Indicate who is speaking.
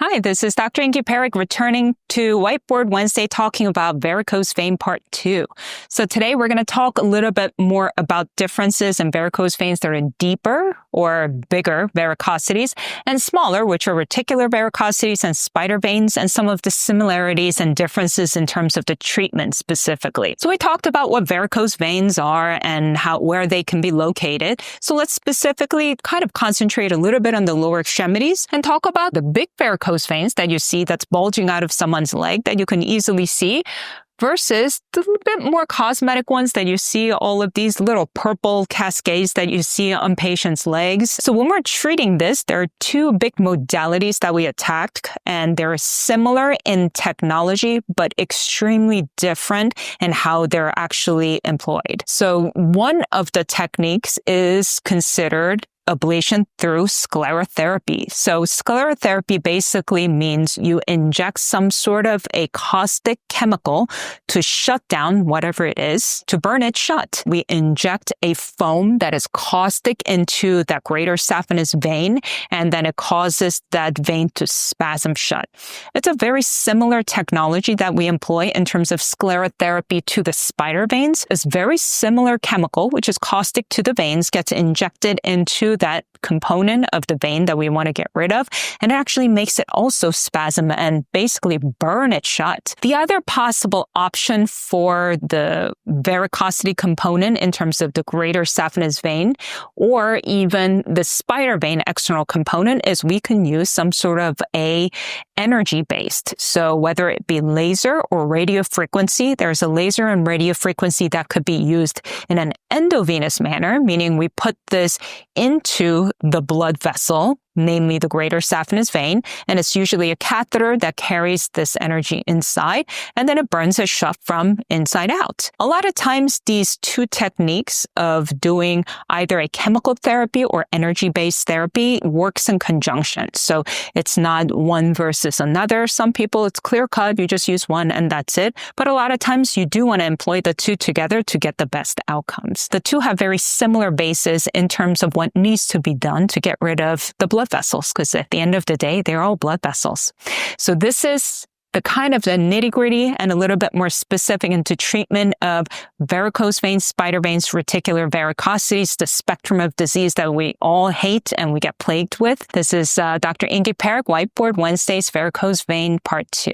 Speaker 1: Hi, this is Dr. Inky Parrack returning to Whiteboard Wednesday talking about varicose vein part 2. So today we're going to talk a little bit more about differences in varicose veins that are deeper or bigger varicosities and smaller, which are reticular varicosities and spider veins, and some of the similarities and differences in terms of the treatment specifically. So we talked about what varicose veins are and where they can be located. So let's specifically kind of concentrate a little bit on the lower extremities and talk about the big varicose veins that you see that's bulging out of someone's leg that you can easily see versus the little bit more cosmetic ones that you see, all of these little purple cascades that you see on patients' legs. So when we're treating this, there are two big modalities that we attack, and they're similar in technology, but extremely different in how they're actually employed. So one of the techniques is considered ablation through sclerotherapy. So sclerotherapy basically means you inject some sort of a caustic chemical to shut down whatever it is, to burn it shut. We inject a foam that is caustic into that greater saphenous vein, and then it causes that vein to spasm shut. It's a very similar technology that we employ in terms of sclerotherapy to the spider veins. It's very similar chemical, which is caustic to the veins, gets injected into that component of the vein that we want to get rid of, and it actually makes it also spasm and basically burn it shut. The other possible option for the varicosity component in terms of the greater saphenous vein or even the spider vein external component is we can use some sort of a energy-based. So whether it be laser or radio frequency, there's a laser and radio frequency that could be used in an endovenous manner, meaning we put this into the blood vessel, namely the greater saphenous vein, and it's usually a catheter that carries this energy inside, and then it burns it shut from inside out. A lot of times, these two techniques of doing either a chemical therapy or energy-based therapy works in conjunction. So it's not one versus another. Some people, it's clear-cut, you just use one and that's it. But a lot of times, you do want to employ the two together to get the best outcomes. The two have very similar bases in terms of what needs to be done to get rid of the blood vessels, because at the end of the day, they're all blood vessels. So this is the kind of the nitty-gritty and a little bit more specific into treatment of varicose veins, spider veins, reticular varicosities, the spectrum of disease that we all hate and we get plagued with. This is Dr. Inky Parrack, Whiteboard Wednesday's Varicose Vein Part 2.